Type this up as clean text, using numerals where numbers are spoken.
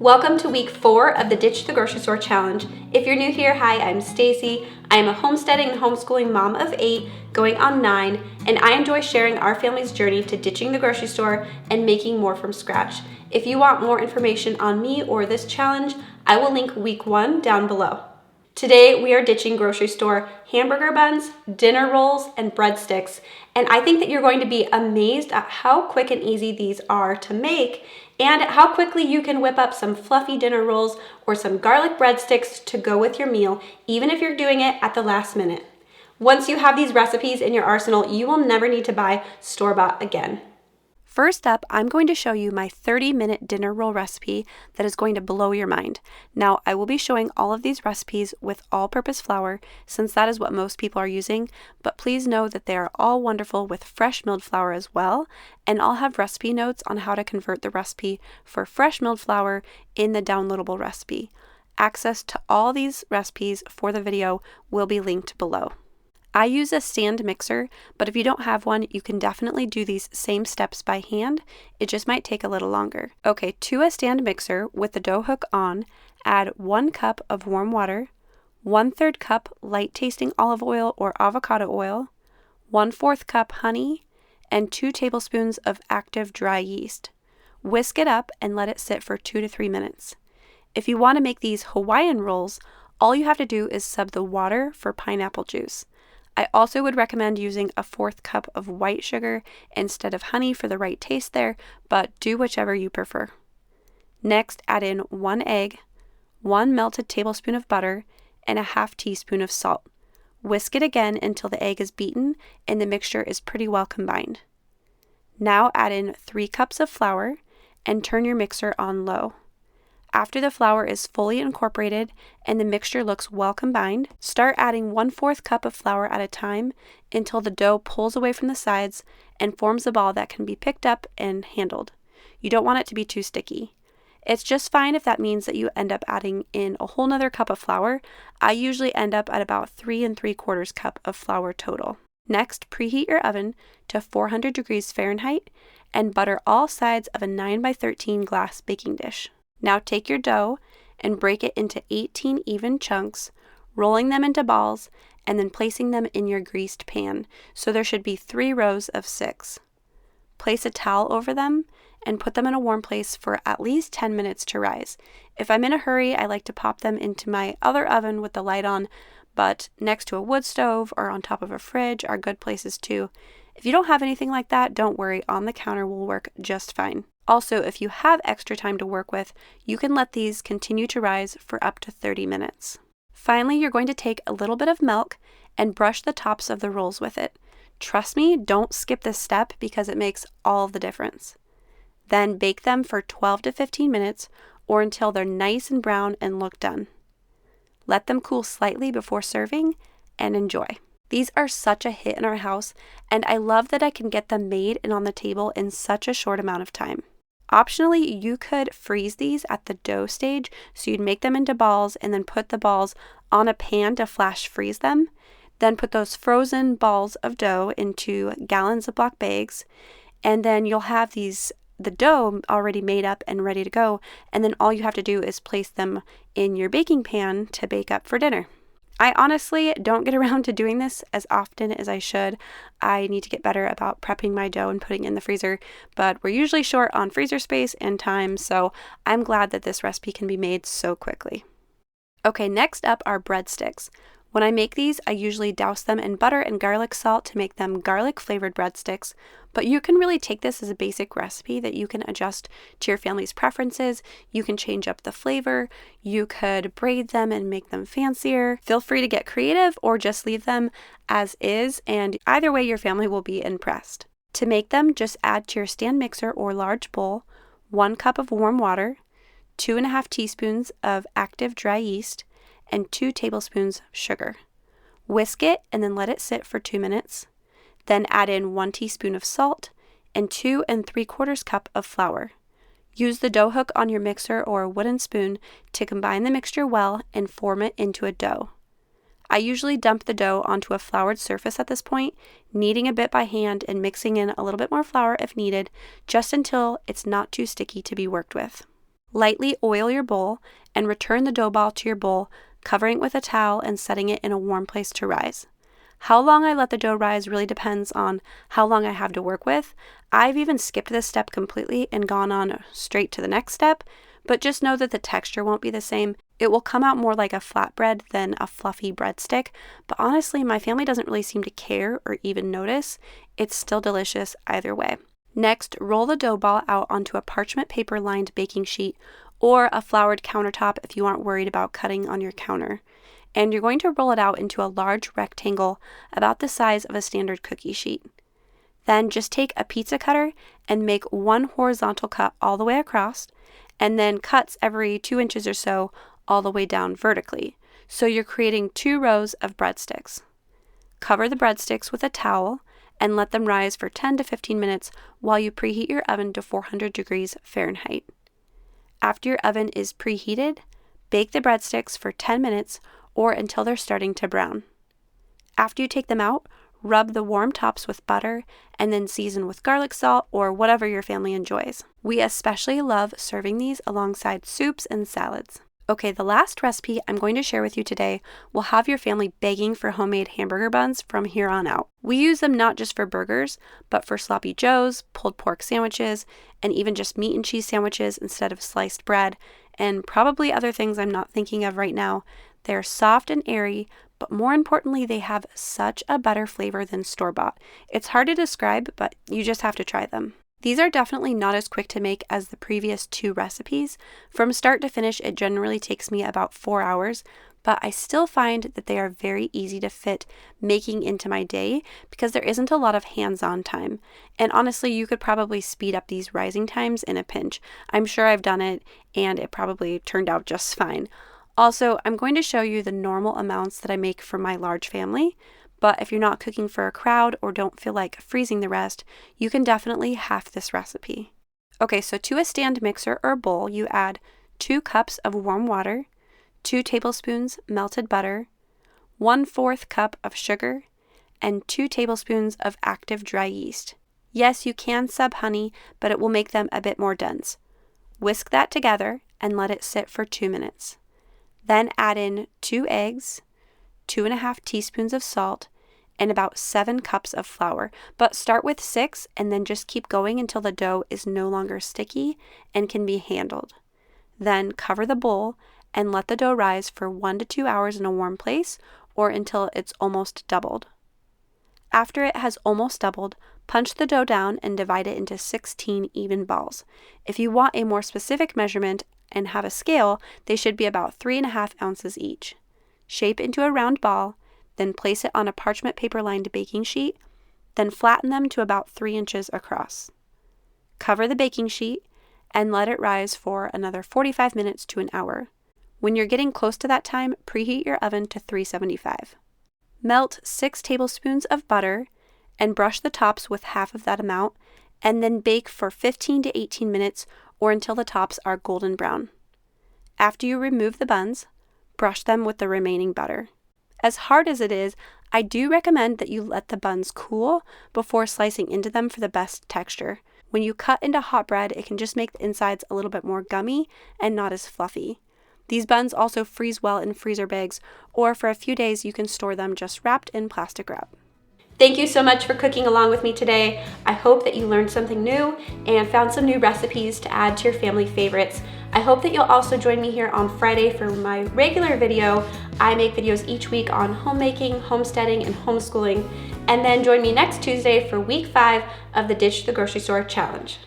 Welcome to week 4 of the Ditch the Grocery Store Challenge. If you're new here, hi, I'm Stacy. I am a homesteading and homeschooling mom of 8, going on 9, and I enjoy sharing our family's journey to ditching the grocery store and making more from scratch. If you want more information on me or this challenge, I will link week 1 down below. Today, we are ditching grocery store hamburger buns, dinner rolls, and breadsticks, and I think that you're going to be amazed at how quick and easy these are to make and how quickly you can whip up some fluffy dinner rolls or some garlic breadsticks to go with your meal, even if you're doing it at the last minute. Once you have these recipes in your arsenal, you will never need to buy store-bought again. First up, I'm going to show you my 30-minute dinner roll recipe that is going to blow your mind. Now, I will be showing all of these recipes with all-purpose flour, since that is what most people are using, but please know that they are all wonderful with fresh milled flour as well, and I'll have recipe notes on how to convert the recipe for fresh milled flour in the downloadable recipe. Access to all these recipes for the video will be linked below. I use a stand mixer, but if you don't have one, you can definitely do these same steps by hand. It just might take a little longer. Okay, to a stand mixer with the dough hook on, add 1 cup of warm water, 1/3 cup light tasting olive oil or avocado oil, 1/4 cup honey, and 2 tablespoons of active dry yeast. Whisk it up and let it sit for 2 to 3 minutes. If you want to make these Hawaiian rolls, all you have to do is sub the water for pineapple juice. I also would recommend using a 1/4 cup of white sugar instead of honey for the right taste there, but do whichever you prefer. Next, add in 1 egg, 1 melted tablespoon of butter, and a 1/2 teaspoon of salt. Whisk it again until the egg is beaten and the mixture is pretty well combined. Now add in 3 cups of flour and turn your mixer on low. After the flour is fully incorporated and the mixture looks well combined, start adding 1/4 cup of flour at a time until the dough pulls away from the sides and forms a ball that can be picked up and handled. You don't want it to be too sticky. It's just fine if that means that you end up adding in a whole nother cup of flour. I usually end up at about 3 3/4 cup of flour total. Next, preheat your oven to 400 degrees Fahrenheit and butter all sides of a 9x13 glass baking dish. Now take your dough and break it into 18 even chunks, rolling them into balls and then placing them in your greased pan, so there should be 3 rows of 6. Place a towel over them and put them in a warm place for at least 10 minutes to rise. If I'm in a hurry, I like to pop them into my other oven with the light on, but next to a wood stove or on top of a fridge are good places too. If you don't have anything like that, don't worry, on the counter will work just fine. Also, if you have extra time to work with, you can let these continue to rise for up to 30 minutes. Finally, you're going to take a little bit of milk and brush the tops of the rolls with it. Trust me, don't skip this step because it makes all the difference. Then bake them for 12 to 15 minutes or until they're nice and brown and look done. Let them cool slightly before serving and enjoy. These are such a hit in our house, and I love that I can get them made and on the table in such a short amount of time. Optionally, you could freeze these at the dough stage, so you'd make them into balls and then put the balls on a pan to flash freeze them. Then put those frozen balls of dough into gallons of Ziploc bags, and then you'll have the dough already made up and ready to go, and then all you have to do is place them in your baking pan to bake up for dinner. I honestly don't get around to doing this as often as I should. I need to get better about prepping my dough and putting it in the freezer, but we're usually short on freezer space and time, so I'm glad that this recipe can be made so quickly. Okay, next up are breadsticks. When I make these, I usually douse them in butter and garlic salt to make them garlic-flavored breadsticks, but you can really take this as a basic recipe that you can adjust to your family's preferences. You can change up the flavor. You could braid them and make them fancier. Feel free to get creative or just leave them as is, and either way, your family will be impressed. To make them, just add to your stand mixer or large bowl 1 cup of warm water, 2.5 teaspoons of active dry yeast, and 2 tablespoons of sugar. Whisk it and then let it sit for 2 minutes. Then add in 1 teaspoon of salt and 2 3/4 cup of flour. Use the dough hook on your mixer or a wooden spoon to combine the mixture well and form it into a dough. I usually dump the dough onto a floured surface at this point, kneading a bit by hand and mixing in a little bit more flour if needed, just until it's not too sticky to be worked with. Lightly oil your bowl and return the dough ball to your bowl, covering it with a towel and setting it in a warm place to rise. How long I let the dough rise really depends on how long I have to work with. I've even skipped this step completely and gone on straight to the next step, but just know that the texture won't be the same. It will come out more like a flatbread than a fluffy breadstick, but honestly, my family doesn't really seem to care or even notice. It's still delicious either way. Next, roll the dough ball out onto a parchment paper lined baking sheet or a floured countertop if you aren't worried about cutting on your counter. And you're going to roll it out into a large rectangle about the size of a standard cookie sheet. Then just take a pizza cutter and make one horizontal cut all the way across, and then cuts every 2 inches or so all the way down vertically. So you're creating 2 rows of breadsticks. Cover the breadsticks with a towel and let them rise for 10 to 15 minutes while you preheat your oven to 400 degrees Fahrenheit. After your oven is preheated, bake the breadsticks for 10 minutes or until they're starting to brown. After you take them out, rub the warm tops with butter and then season with garlic salt or whatever your family enjoys. We especially love serving these alongside soups and salads. Okay, the last recipe I'm going to share with you today will have your family begging for homemade hamburger buns from here on out. We use them not just for burgers, but for sloppy joes, pulled pork sandwiches, and even just meat and cheese sandwiches instead of sliced bread, and probably other things I'm not thinking of right now. They're soft and airy, but more importantly, they have such a better flavor than store-bought. It's hard to describe, but you just have to try them. These are definitely not as quick to make as the previous 2 recipes. From start to finish, it generally takes me about 4 hours, but I still find that they are very easy to fit making into my day because there isn't a lot of hands-on time. And honestly, you could probably speed up these rising times in a pinch. I'm sure I've done it, and it probably turned out just fine. Also, I'm going to show you the normal amounts that I make for my large family, but if you're not cooking for a crowd or don't feel like freezing the rest, you can definitely half this recipe. Okay, so to a stand mixer or bowl, you add 2 cups of warm water, 2 tablespoons melted butter, 1/4 cup of sugar, and 2 tablespoons of active dry yeast. Yes, you can sub honey, but it will make them a bit more dense. Whisk that together and let it sit for 2 minutes. Then add in 2 eggs, 2.5 teaspoons of salt, and about 7 cups of flour. But start with 6 and then just keep going until the dough is no longer sticky and can be handled. Then cover the bowl and let the dough rise for 1 to 2 hours in a warm place or until it's almost doubled. After it has almost doubled, punch the dough down and divide it into 16 even balls. If you want a more specific measurement and have a scale, they should be about 3.5 ounces each. Shape into a round ball, then place it on a parchment paper lined baking sheet, then flatten them to about 3 inches across. Cover the baking sheet and let it rise for another 45 minutes to an hour. When you're getting close to that time, preheat your oven to 375. Melt 6 tablespoons of butter and brush the tops with half of that amount, and then bake for 15 to 18 minutes or until the tops are golden brown. After you remove the buns, brush them with the remaining butter. As hard as it is, I do recommend that you let the buns cool before slicing into them for the best texture. When you cut into hot bread, it can just make the insides a little bit more gummy and not as fluffy. These buns also freeze well in freezer bags, or for a few days you can store them just wrapped in plastic wrap. Thank you so much for cooking along with me today. I hope that you learned something new and found some new recipes to add to your family favorites. I hope that you'll also join me here on Friday for my regular video. I make videos each week on homemaking, homesteading, and homeschooling. And then join me next Tuesday for week 5 of the Ditch the Grocery Store Challenge.